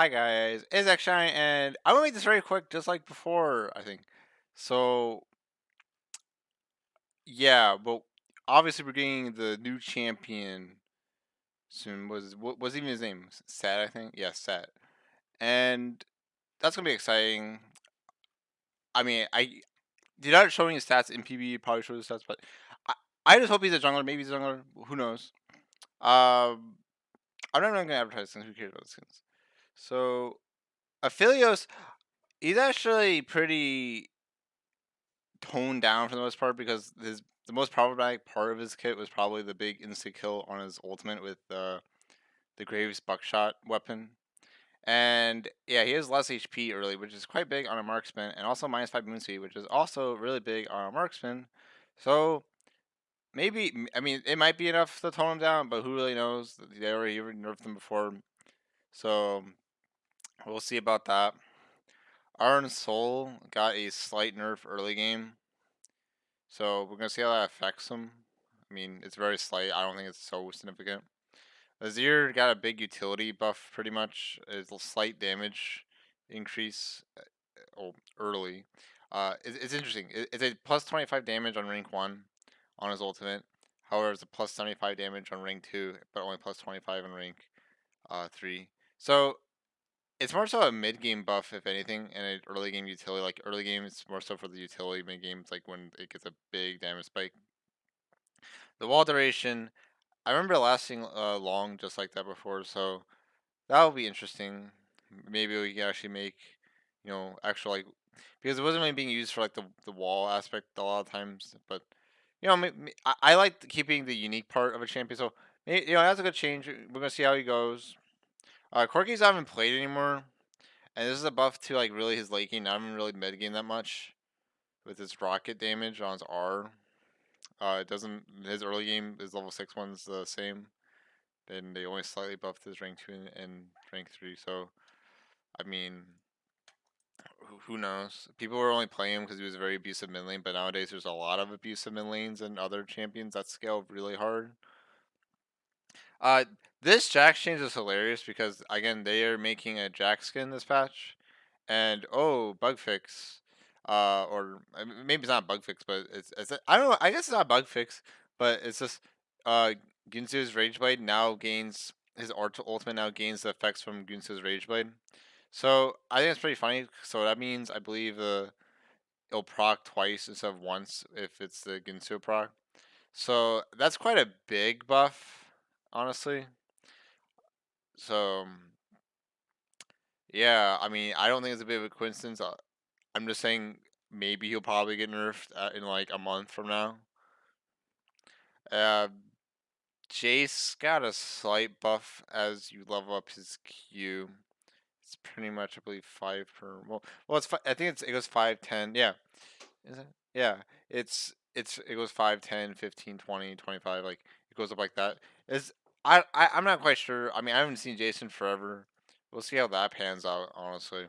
Hi guys, it's XJ9, and I'm gonna make this very quick, just like before, I think. So yeah, but obviously we're getting the new champion soon. What was even his name? Sat, I think. Yeah, Sat, and that's gonna be exciting. I mean, I did not showing his stats in PB. Probably show his stats, but I, I just hope he's a jungler. Maybe he's a jungler. Who knows? Um, I'm not gonna advertise since who cares about the skins. So Aphelios, he's actually pretty toned down for the most part because the most problematic part of his kit was probably the big insta kill on his ultimate with the Graves buckshot weapon. And yeah, he has less HP early, which is quite big on a marksman, and also -5 moon speed, which is also really big on a marksman. So maybe I mean it might be enough to tone him down, but who really knows? They already nerfed him before, so we'll see about that. Iron Soul got a slight nerf early game, so we're gonna see how that affects him. I mean, it's very slight. I don't think it's so significant. Azir got a big utility buff, pretty much. It's a slight damage increase early. It's interesting. It's a plus 25 damage on rank 1 on his ultimate. However, it's a plus 75 damage on rank 2, but only plus 25 on rank 3. So it's more so a mid game buff, if anything, and an early game utility. Like early game, it's more so for the utility. Mid game, it's like when it gets a big damage spike. The wall duration, I remember it lasting long just like that before, so that will be interesting. Maybe we can actually make, actual like because it wasn't really being used for like the wall aspect a lot of times, but I like keeping the unique part of a champion. So that's a good change. We're gonna see how he goes. Corki's not even played anymore, and this is a buff to like really his late game. Not even really mid game that much with his rocket damage on his R. It doesn't. His early game, his level 6 one's the same. Then they only slightly buffed his rank 2 and rank 3. So I mean, who knows? People were only playing him because he was a very abusive mid lane, but nowadays there's a lot of abusive mid lanes and other champions that scale really hard. Uh, this Jax change is hilarious because again they are making a Jax skin this patch, and oh bug fix, or maybe it's not bug fix, but I don't know. I guess it's not bug fix, but it's just Gunsu's Rage Blade now gains his ultimate now gains the effects from Gunsu's Rage Blade. So I think it's pretty funny. So that means I believe it'll proc twice instead of once if it's the Ginsu proc. So that's quite a big buff, honestly. So yeah, I mean I don't think it's a bit of a coincidence. I'm just saying maybe he'll probably get nerfed in like a month from now. Uh, Jayce got a slight buff as you level up his Q. It's pretty much I believe 5 per. I think it goes 5, 10. Yeah, is it? Yeah, it goes 5, 10, 15, 20, 25. Like it goes up like that. Is I'm not quite sure. I mean, I haven't seen Jason forever. We'll see how that pans out, honestly.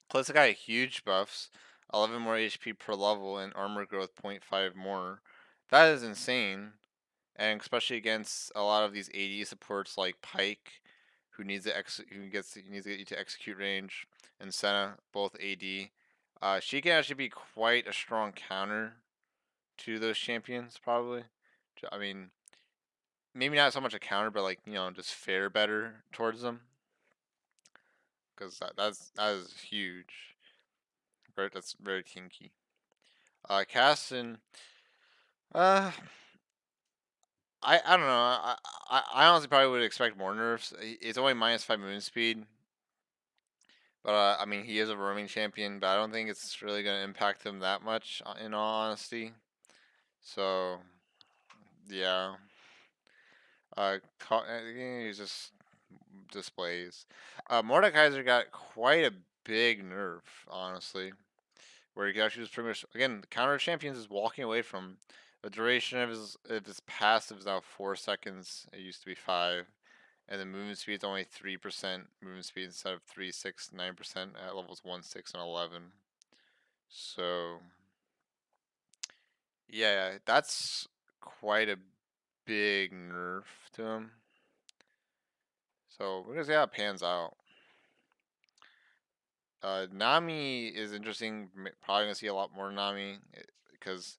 Plus, I got huge buffs, 11 more HP per level, and armor growth 0.5 more. That is insane, and especially against a lot of these AD supports like Pike, who needs to he needs to get you to execute range, and Senna, both AD. She can actually be quite a strong counter to those champions, probably. I mean, maybe not so much a counter, but like just fare better towards them, because that is huge. That's very kinky. Caston, uh, I don't know. I honestly probably would expect more nerfs. It's only -5 moon speed, but I mean he is a roaming champion, but I don't think it's really gonna impact him that much. In all honesty, so yeah. He's just displays. Mordekaiser got quite a big nerf, honestly, where he actually was pretty much again the counter champions is walking away from. The duration of his passive is now 4 seconds. It used to be 5, and the movement speed is only 3% movement speed instead of 3, 6, 9% at levels 1, 6, and 11. So yeah, that's quite a big nerf to him. So we're gonna see how it pans out. Nami is interesting. Probably gonna see a lot more Nami because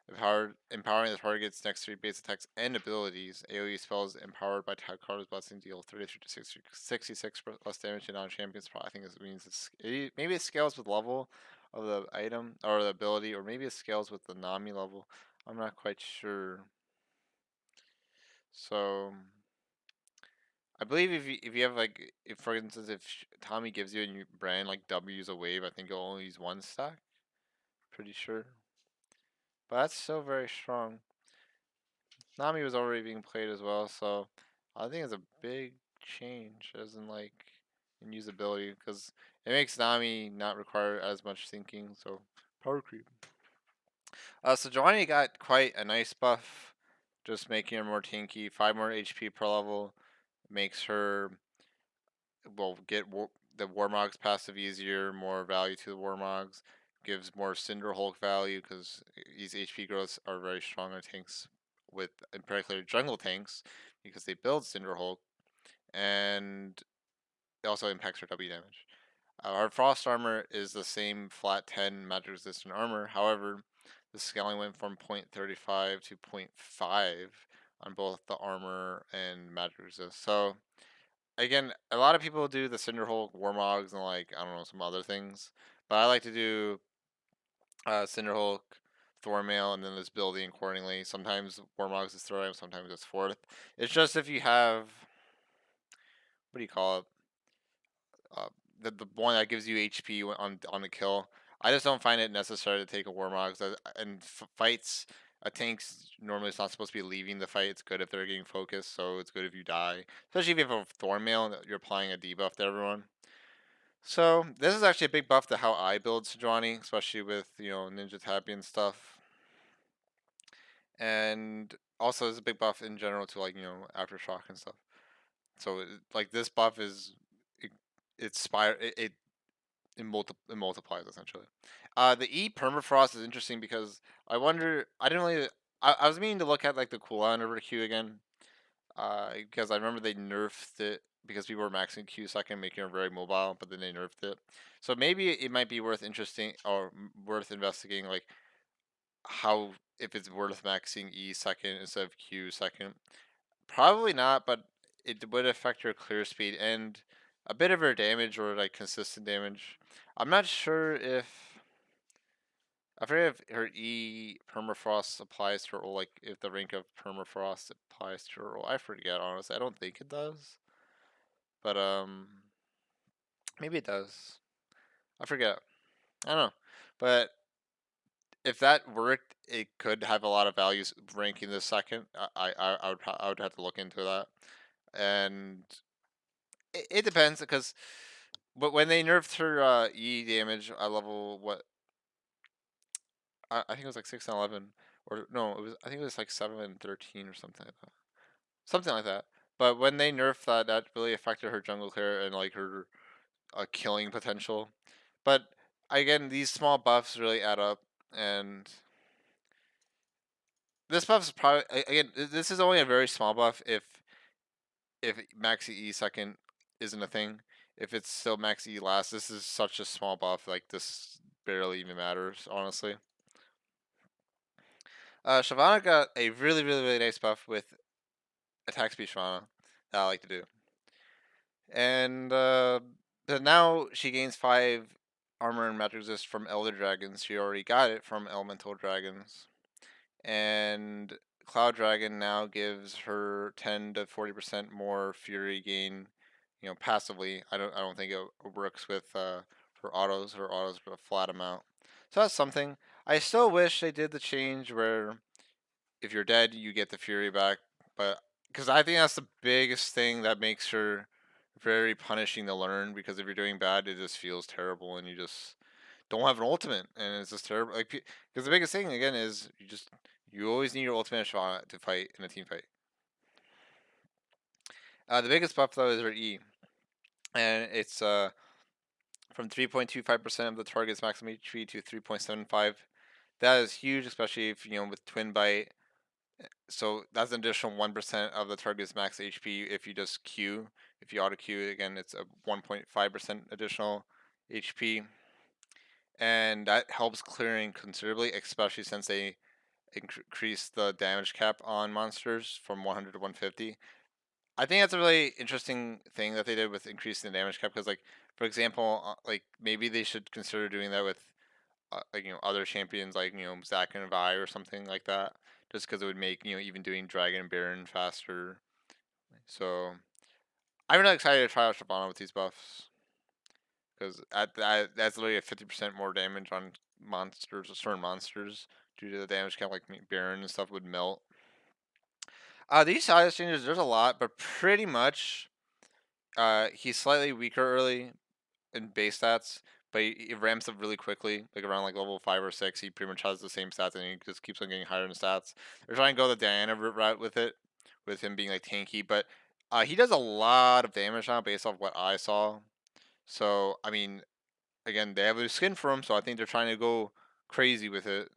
empowering the target's next 3 base attacks and abilities. AoE spells empowered by tag cards blessing deal 33 to 66 less damage to non-champions. I think this means maybe it scales with level of the item or the ability, or maybe it scales with the Nami level. I'm not quite sure. So I believe if you have like, if for instance, if Tommy gives you a new brand like W's a wave, I think you'll only use 1 stack. Pretty sure. But that's still very strong. Nami was already being played as well, so I think it's a big change, as in like in usability, because it makes Nami not require as much thinking. So power creep. Sejuani got quite a nice buff, just making her more tanky. 5 more HP per level makes her get the Warmog's passive easier, more value to the Warmogs. Gives more Cinder Hulk value because these HP growths are very strong on tanks, with in particular jungle tanks, because they build Cinder Hulk, and it also impacts her W damage. Our Frost armor is the same flat 10 magic resistant armor. However, the scaling went from 0.35 to 0.5 on both the armor and magic resist. So again, a lot of people do the Cinderhulk, Warmogs, and like I don't know some other things, but I like to do Cinderhulk, Thormail, and then this building accordingly. Sometimes Warmogs is third, sometimes it's fourth. It's just if you have, what do you call it? Uh, the one that gives you HP on the kill. I just don't find it necessary to take a Warmogs and fights. A tank's normally it's not supposed to be leaving the fight. It's good if they're getting focused, so it's good if you die. Especially if you have a Thormail and you're applying a debuff to everyone. So this is actually a big buff to how I build Sejuani, especially with Ninja Tabi and stuff. And also it's a big buff in general to like Aftershock and stuff. So like this buff is it multiplies essentially. The E permafrost is interesting because I wonder. I didn't really. I was meaning to look at like the cooldown over Q again, because I remember they nerfed it because people were maxing Q second, making it very mobile, but then they nerfed it. So maybe it might be worth worth investigating, like how if it's worth maxing E second instead of Q second. Probably not, but it would affect your clear speed and a bit of her damage or like consistent damage. I'm not sure if I forget if her E permafrost applies to her, or like if the rank of permafrost applies to her. I forget honestly. I don't think it does, but maybe it does. I forget. I don't know, but if that worked, it could have a lot of values ranking this second. I would have to look into that, and it depends because but when they nerfed her E damage, I level what I think it was like 6 and 11, or no, it was I think it was like 7 and 13 or something like that, something like that. But when they nerfed that, that really affected her jungle clear and like her killing potential. But again, these small buffs really add up, and this buff is probably again this is only a very small buff if Maxi E second isn't a thing. If it's still Maxi E last, this is such a small buff. Like this barely even matters, honestly. Shyvana got a really nice buff with attack speed Shyvana that I like to do, and but now she gains 5 armor and magic resist from Elder Dragons. She already got it from Elemental Dragons, and Cloud Dragon now gives her 10 to 40% more Fury gain, passively. I don't think it works with her autos. Her autos are a flat amount, so that's something. I still wish they did the change where if you're dead, you get the Fury back, but because I think that's the biggest thing that makes her very punishing to learn. Because if you're doing bad, it just feels terrible, and you just don't have an ultimate, and it's just terrible. Like because the biggest thing again is you always need your ultimate shot to fight in a team fight. The biggest buff though is her E, and it's from 3.25% of the target's maximum HP to 3.75. That is huge, especially if with Twin Bite. So that's an additional 1% of the target's max HP if you just Q. If you auto Q again, it's a 1.5% additional HP, and that helps clearing considerably, especially since they increased the damage cap on monsters from 100 to 150. I think that's a really interesting thing that they did with increasing the damage cap because, like, for example, like maybe they should consider doing that with like other champions like Zac and Vi or something like that, just because it would make even doing Dragon and Baron faster. So I'm really excited to try out Shyvana with these buffs because that's literally a 50% more damage on monsters, certain monsters, due to the damage cap, like Baron and stuff would melt. These size changes, there's a lot, but pretty much, he's slightly weaker early in base stats, but he ramps up really quickly. Like around like level 5 or 6, he pretty much has the same stats, and he just keeps on getting higher in stats. They're trying to go the Diana route with it, with him being like tanky, but he does a lot of damage now based off what I saw. So I mean, again, they have a skin for him, so I think they're trying to go crazy with it.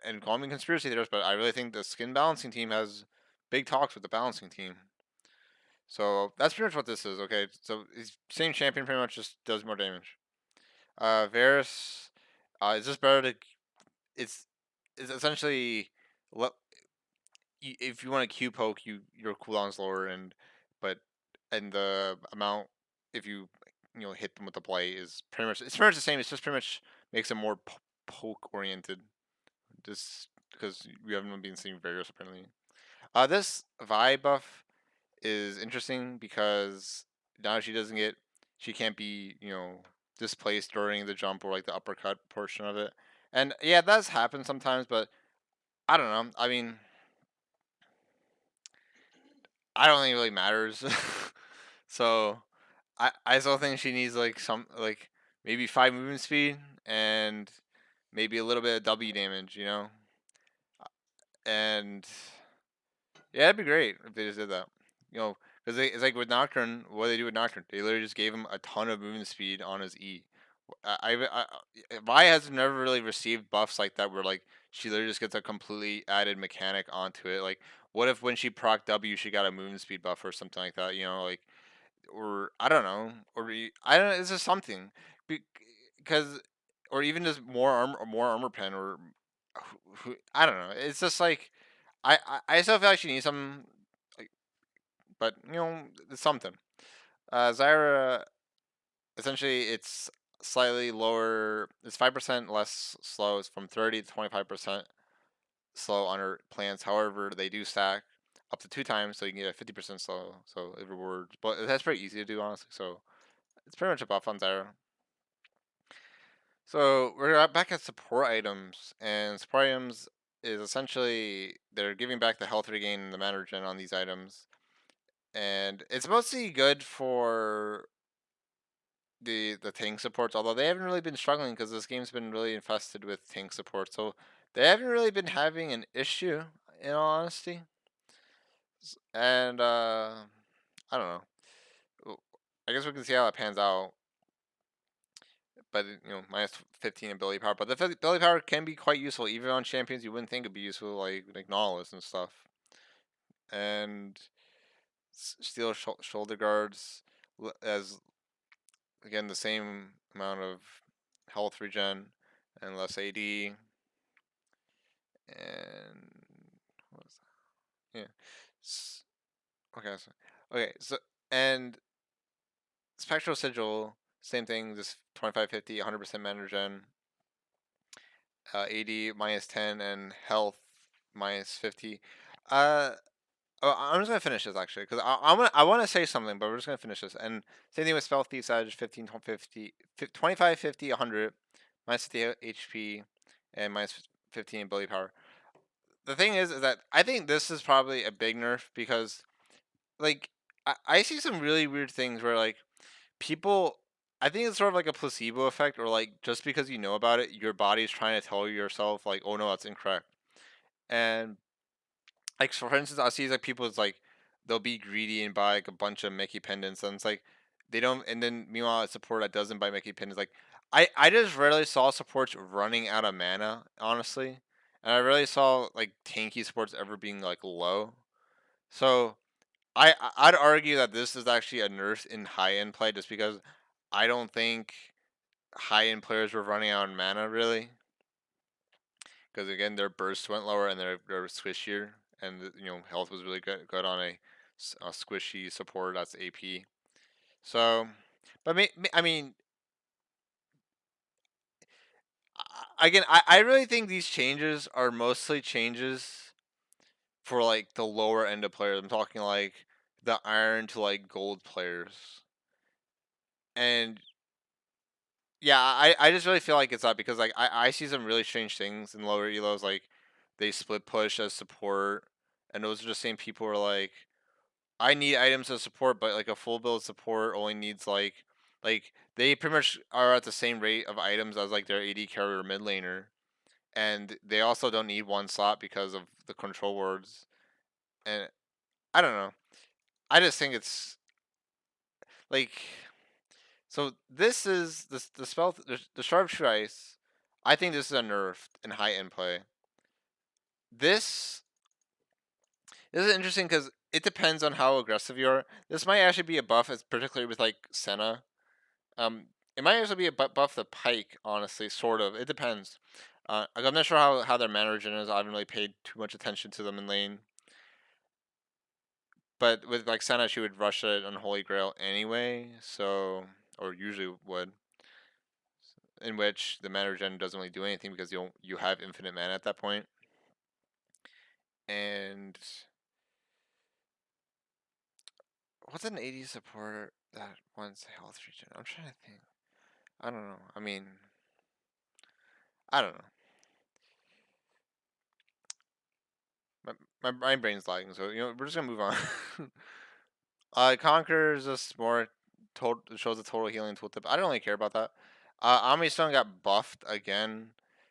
And call me conspiracy theorist, but I really think the skin balancing team has big talks with the balancing team. So that's pretty much what this is. Okay, so he's same champion, pretty much just does more damage. Varus, is this better to? It's it's essentially if you want to Q poke, your cooldown's lower, but and the amount if you hit them with the play is pretty much the same. It's just pretty much makes it more poke oriented. Just because we haven't been seeing Varus apparently. This Vi buff is interesting because now she can't be displaced during the jump or like the uppercut portion of it. And yeah, that does happen sometimes, but I don't know. I mean, I don't think it really matters. So I still think she needs like some like maybe 5 movement speed and maybe a little bit of W damage. And yeah, it'd be great if they just did that. Because it's like with Nocturne, what they do with Nocturne, they literally just gave him a ton of movement speed on his E. Vi has never really received buffs like that where like she literally just gets a completely added mechanic onto it. Like, what if when she proc W, she got a movement speed buff or something like that? Like, or I don't know, I don't know. It's just something because, or even just more armor pen, or I don't know. It's just like I still feel like she needs some, like, but it's something. Zyra, essentially, it's slightly lower. It's 5% less slow. It's from 30 to 25% slow on her plants. However, they do stack up to 2 times, so you can get a 50% slow. So it rewards, but that's pretty easy to do, honestly. So it's pretty much a buff on Zyra. So we're back at support items, and support items is essentially they're giving back the health regain and the mana regen on these items, and it's mostly good for the tank supports. Although they haven't really been struggling because this game's been really infested with tank support, so they haven't really been having an issue, in all honesty. And I don't know. I guess we can see how it pans out. But minus 15 ability power. But the ability power can be quite useful, even on champions you wouldn't think it'd be useful, like Nautilus and stuff. And steel shoulder guards as again the same amount of health regen and less AD. And what was that? Yeah. Okay. So and spectral sigil, same thing. Just 2550, 100% mana regen. AD minus 10 and health minus 50. Uh, I'm just gonna finish this actually because I want to say something, but we're just gonna finish this. And same thing with spell thief edge 15, 50, 25, 50, 100, minus 50 HP, and minus 15 ability power. The thing is that I think this is probably a big nerf because like I see some really weird things where like people. I think it's sort of like a placebo effect, or like just because you know about it, your body's trying to tell yourself like, oh no, that's incorrect. And like for instance, I see like people it's like they'll be greedy and buy like a bunch of Mickey pendants, and it's like they don't. And then meanwhile, a support that doesn't buy Mickey pendants, like I just rarely saw supports running out of mana, honestly, and I rarely saw like tanky supports ever being like low. So I'd argue that this is actually a nerf in high end play, just because I don't think high-end players were running out of mana, really. Because again, their burst went lower and they're squishier, and health was really good on a squishy support that's AP. So, but I mean, again, I really think these changes are mostly changes for like the lower end of players. I'm talking like the iron to like gold players, and yeah, I just really feel like it's that because like I see some really strange things in lower elos, like they split push as support, and those are the same people who are like, I need items as support, but like a full build support only needs like they pretty much are at the same rate of items as like their AD carry or mid laner, and they also don't need one slot because of the control wards, and I don't know. I just think it's like, so this is the spell the sharpshooter ice. I think this is a nerf in high end play. This is interesting because it depends on how aggressive you are. This might actually be a buff, particularly with like Senna. It might also be a buff the Pike, honestly, sort of. It depends. I'm not sure how their mana regen is. I haven't really paid too much attention to them in lane. But with like Senna, she would rush it on Holy Grail anyway, so, or usually would. In which the mana regen doesn't really do anything because you have infinite mana at that point. And what's an AD supporter that wants health regen? I'm trying to think. I don't know. I mean, I don't know. My brain's lagging, so we're just gonna move on. Conquer is just more total, shows a total healing tooltip. I don't really care about that. Omnistone got buffed again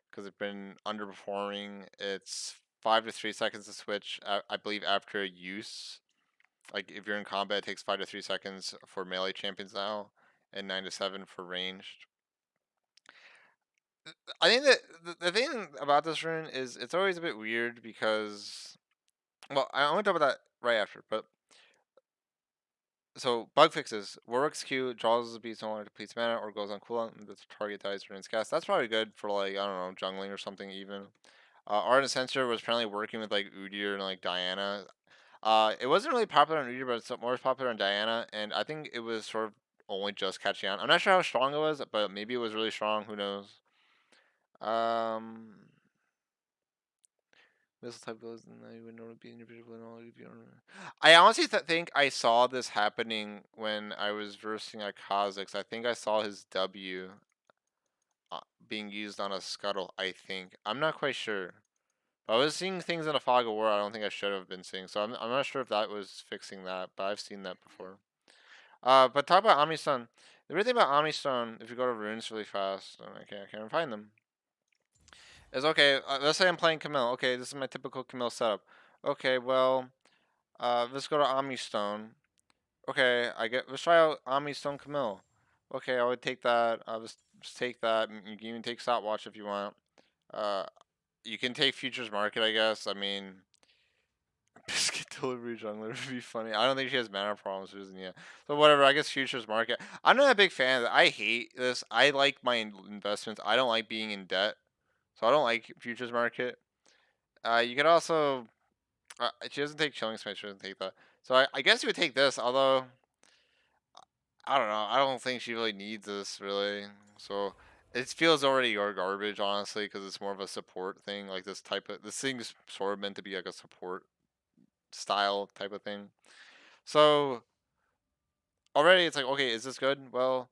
because it's been underperforming. It's 5 to 3 seconds to switch. I believe after use, like if you're in combat, it takes 5 to 3 seconds for melee champions now, and 9 to 7 for ranged. I think that the thing about this rune is it's always a bit weird because, well, I want to talk about that right after, but so bug fixes. Warwick's Q draws the beast no longer depletes mana or goes on cooldown and the target dies during its cast. That's probably good for like, I don't know, jungling or something even. Ardent Sensor was apparently working with like Udyr and like Diana. It wasn't really popular on Udyr, but it's more popular on Diana, and I think it was sort of only just catching on. I'm not sure how strong it was, but maybe it was really strong. Who knows? Um, Missile type goes, and then you would normally be individual and all of you. I honestly think I saw this happening when I was versing a Kha'Zix. I think I saw his W being used on a Scuttle. I think I'm not quite sure. I was seeing things in a Fog of War I don't think I should have been seeing, so I'm not sure if that was fixing that, but I've seen that before. But talk about Omnistone. The weird thing about Omnistone, if you go to runes really fast, I can't find them. Is okay. Let's say I'm playing Camille. Okay, this is my typical Camille setup. Okay, well, let's go to Omnistone. Okay, let's try out Omnistone Camille. Okay, I would take that. I'll just take that. You can even take Stopwatch if you want. Uh, you can take Futures Market, I guess. I mean, Biscuit Delivery Jungler would be funny. I don't think she has mana problems, Susan. Yeah. So whatever. I guess Futures Market. I'm not a big fan of it. I hate this. I like my investments. I don't like being in debt, so I don't like Futures Market. You could also. She doesn't take Chilling Smite. She doesn't take that. So I guess you would take this. Although I don't know. I don't think she really needs this really. So it feels already your garbage, honestly, because it's more of a support thing. Like this thing's sort of meant to be like a support style type of thing. So already it's like, okay, is this good? Well,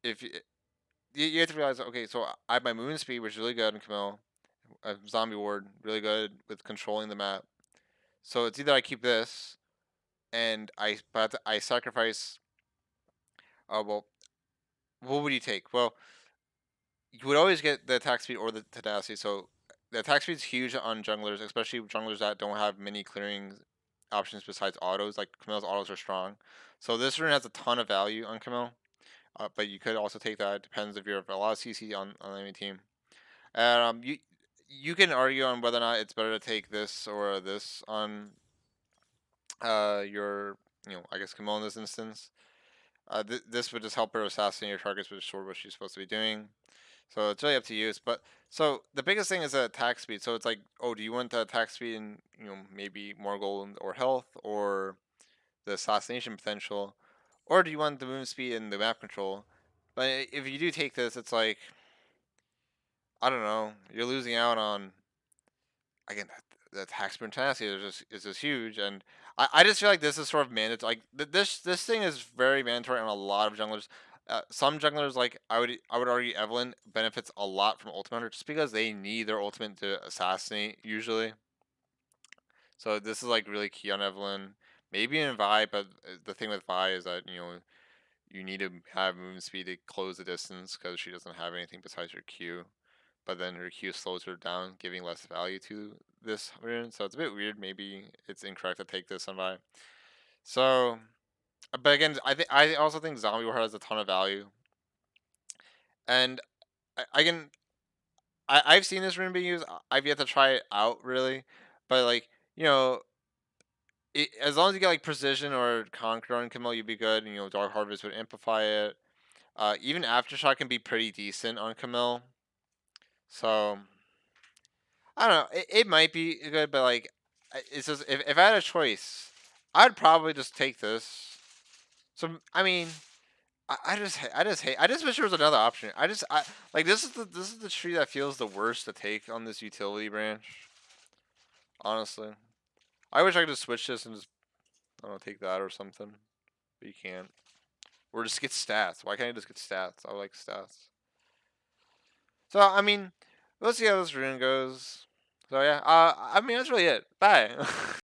if you have to realize, okay, so I have my movement speed, which is really good in Camille. Zombie Ward, really good with controlling the map. So it's either I keep this and I sacrifice. Well, what would you take? Well, you would always get the attack speed or the tenacity. So the attack speed is huge on junglers, especially junglers that don't have many clearing options besides autos. Like Camille's autos are strong. So this rune has a ton of value on Camille. But you could also take that. It depends if you have a lot of CC on any team. And you can argue on whether or not it's better to take this or this on your I guess Camille in this instance. This would just help her assassinate your targets, which is sort of what she's supposed to be doing. So it's really up to you. But so the biggest thing is the attack speed. So it's like, oh, do you want the attack speed and maybe more gold or health, or the assassination potential, or do you want the movement speed and the map control? But if you do take this, it's like, I don't know, you're losing out on, again, the attack speed and tenacity is just huge, and I just feel like this is sort of mandatory. Like this thing is very mandatory on a lot of junglers. Some junglers, like I would argue Evelyn benefits a lot from ultimate hunter just because they need their ultimate to assassinate usually. So this is like really key on Evelyn. Maybe in Vi, but the thing with Vi is that you need to have movement speed to close the distance because she doesn't have anything besides her Q. But then her Q slows her down, giving less value to this rune. So it's a bit weird. Maybe it's incorrect to take this on Vi. So, but again, I also think Zombie War has a ton of value. And again, I've seen this rune being used. I've yet to try it out really, but like as long as you get like precision or conquer on Camille, you'd be good. And, Dark Harvest would amplify it. Even Aftershock can be pretty decent on Camille. So I don't know. It might be good, but like, it's just if I had a choice, I'd probably just take this. So I mean, I just wish there was another option. I like this is the tree that feels the worst to take on this utility branch. Honestly, I wish I could just switch this and just I don't know, take that or something, but you can't. Or just get stats. Why can't I just get stats? I like stats. So I mean, let's see how this rune goes. So yeah, I mean that's really it. Bye.